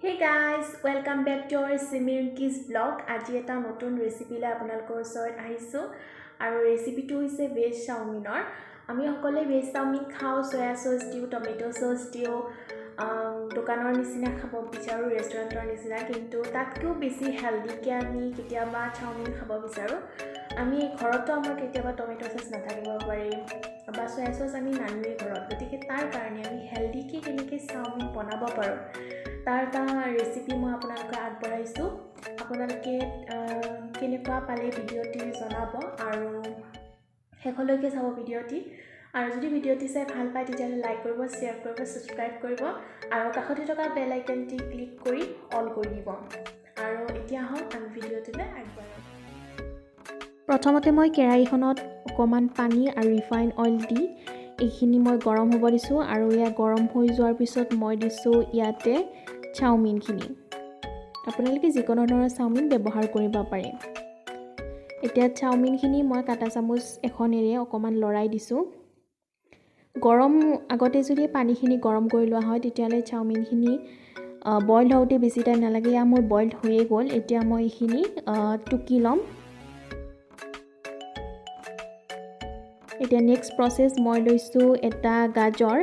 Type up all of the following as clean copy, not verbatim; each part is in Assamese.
Hey guys, welcome back to our Simirki's vlog. আজি এটা নতুন ৰেচিপি লৈ আপোনালোকৰ ওচৰত আহিছো আৰু ৰেচিপিটো হৈছে ভেজ চাওমিনৰ। আমি সকলোৱে ভেজ চাওমিন খাওঁ, সয়া সস দিও, টমেটো সস দিও, দোকানৰ নিচিনা খাব বিচাৰো, ৰেষ্টুৰেণ্টৰ নিচিনা, কিন্তু তাতকৈও বেছি হেলদিকে আমি কেতিয়াবা চাওমিন খাব বিচাৰো। আমি ঘৰতো আমাৰ কেতিয়াবা টমেটো সস নাথাকিব পাৰে বা সয়া সস আমি নানোৱেই ঘৰত, গতিকে তাৰ কাৰণে আমি হেলদিকে কেনেকৈ চাওমিন বনাব পাৰোঁ তাৰ এটা ৰেচিপি মই আপোনালোকক আগবঢ়াইছোঁ। আপোনালোকে কেনেকুৱা পালে ভিডিঅ'টি জনাব আৰু শেষলৈকে চাব ভিডিঅ'টি। আৰু যদি ভিডিঅ'টি চাই ভাল পায় তেতিয়াহ'লে লাইক কৰিব, শ্বেয়াৰ কৰিব, ছাবস্ক্ৰাইব কৰিব আৰু কাষতে থকা বেল আইকনটি ক্লিক কৰি অল কৰি দিব। আৰু এতিয়া আহক আমি ভিডিঅ'টোলৈ আগবাঢ়ো। প্ৰথমতে মই কেৰাহীখনত অকণমান পানী আৰু ৰিফাইন অইল দি এইখিনি মই গৰম হ'ব দিছোঁ আৰু ইয়াত গৰম হৈ যোৱাৰ পিছত মই দিছোঁ ইয়াতে চাওমিনখিনি। আপোনালোকে যিকোনো ধৰণৰ চাওমিন ব্যৱহাৰ কৰিব পাৰে। এতিয়া চাওমিনখিনি মই কাটা চামুচ এখনেৰে অকণমান লৰাই দিছোঁ। গৰম আগতে যদি পানীখিনি গৰম কৰি লোৱা হয় তেতিয়াহ'লে চাওমিনখিনি বইল হওঁতে বেছি টাইম নালাগে। এয়া মোৰ বইল হৈয়ে গ'ল। এতিয়া মই এইখিনি টুকি ল'ম। এতিয়া নেক্সট প্ৰচেছ মই লৈছোঁ এটা গাজৰ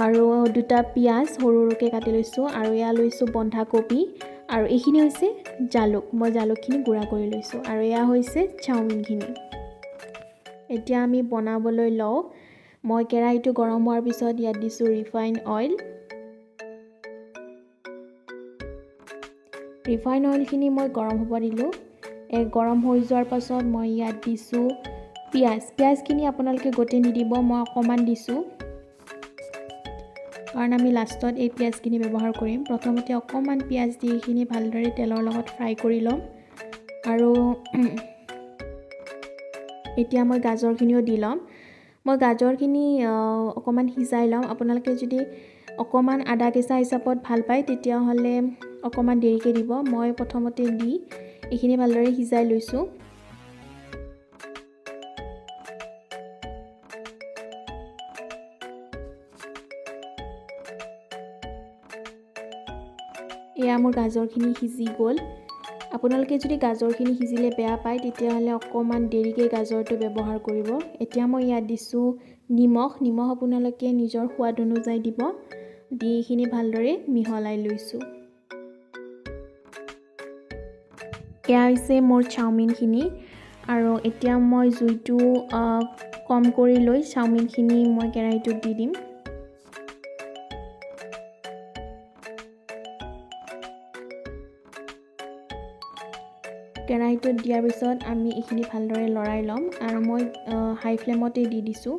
আৰু দুটা পিঁয়াজ সৰু সৰুকৈ কাটি লৈছোঁ আৰু এয়া লৈছোঁ বন্ধাকবি আৰু এইখিনি হৈছে জালুক। মই জালুকখিনি গুড়া কৰি লৈছোঁ আৰু এয়া হৈছে চাওমিনখিনি। এতিয়া আমি বনাবলৈ লওঁ। মই কেৰাহীটো গৰম হোৱাৰ পিছত ইয়াত দিছোঁ ৰিফাইন অইল। ৰিফাইন অইলখিনি মই গৰম হ'ব দিলোঁ। গৰম হৈ যোৱাৰ পাছত মই ইয়াত দিছোঁ পিঁয়াজখিনি আপোনালোকে গোটেই নিদিব, মই অকণমান দিছোঁ কাৰণ আমি লাষ্টত এই পিঁয়াজখিনি ব্যৱহাৰ কৰিম। প্ৰথমতে অকণমান পিঁয়াজ দি এইখিনি ভালদৰে তেলৰ লগত ফ্ৰাই কৰি ল'ম আৰু এতিয়া মই গাজৰখিনিও দি ল'ম। মই গাজৰখিনি অকণমান সিজাই ল'ম। আপোনালোকে যদি অকণমান আদা কেঁচা হিচাপত ভাল পায় তেতিয়াহ'লে অকণমান দেৰিকৈ দিব। মই প্ৰথমতে দি এইখিনি ভালদৰে সিজাই লৈছোঁ। এয়া মোৰ গাজৰখিনি সিজি গ'ল। আপোনালোকে যদি গাজৰখিনি সিজিলে বেয়া পায় তেতিয়াহ'লে অকণমান দেৰিকৈ গাজৰটো ব্যৱহাৰ কৰিব। এতিয়া মই ইয়াত দিছোঁ নিমখ আপোনালোকে নিজৰ সোৱাদ অনুযায়ী দিব। দি এইখিনি ভালদৰে মিহলাই লৈছোঁ। এয়া হৈছে মোৰ চাওমিনখিনি আৰু এতিয়া মই জুইটো কম কৰি লৈ চাওমিনখিনি মই কেৰাহীটোত দি দিম। কেৰাহীটোত দিয়াৰ পিছত আমি এইখিনি ভালদৰে লৰাই ল'ম আৰু মই হাই ফ্লেমতে দি দিছোঁ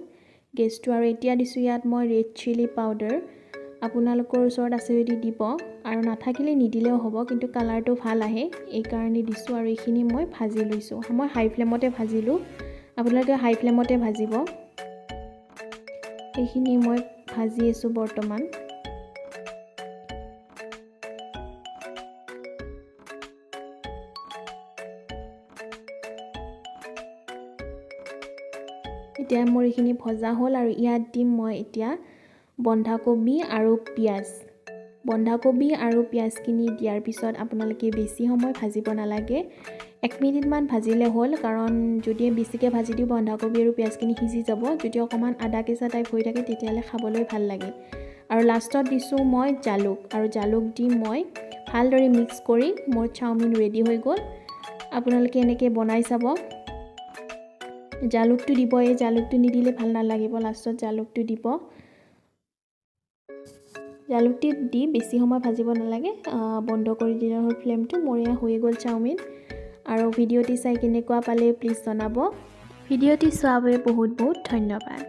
গেছটো। আৰু এতিয়া দিছোঁ ইয়াত মই ৰেড চিলি পাউডাৰ। আপোনালোকৰ ওচৰত আছে যদি দিব আৰু নাথাকিলে নিদিলেও হ'ব, কিন্তু কালাৰটো ভাল আহে এইকাৰণে দিছোঁ। আৰু এইখিনি মই ভাজি লৈছোঁ। মই হাই ফ্লেমতে ভাজিলোঁ, আপোনালোকে হাই ফ্লেমতে ভাজিব। এইখিনি মই ভাজি আছোঁ বৰ্তমান। এতিয়া মোৰ এইখিনি ভজা হ'ল আৰু ইয়াত দিম মই এতিয়া বন্ধাকবি আৰু পিঁয়াজ। বন্ধাকবি আৰু পিঁয়াজখিনি দিয়াৰ পিছত আপোনালোকে বেছি সময় ভাজিব নালাগে, 1 মিনিটমান ভাজিলে হ'ল, কাৰণ যদি বেছিকৈ ভাজি দিওঁ বন্ধাকবি আৰু পিঁয়াজখিনি সিজি যাব। যদি অকণমান আদা কেঁচা টাইপ হৈ থাকে তেতিয়াহ'লে খাবলৈ ভাল লাগে। আৰু লাষ্টত দিছোঁ মই জালুক আৰু জালুক দি মই ভালদৰে মিক্স কৰি মোৰ চাওমিন ৰেডি হৈ গ'ল। আপোনালোকে এনেকৈ বনাই চাব। জালুকটো দিব, এই জালুকটো নিদিলে ভাল নালাগিব, লাষ্টত জালুকটো দিব। জালুকটো দি বেছি সময় ভাজিব নালাগে, বন্ধ কৰি দিলে হ'ল ফ্লেমটো। মোৰ এয়া হৈ গ'ল চাওমিন। আৰু ভিডিঅ'টি চাই কেনেকুৱা পালে প্লিজ জনাব। ভিডিঅ'টি চোৱাৰ বাবে বহুত বহুত ধন্যবাদ।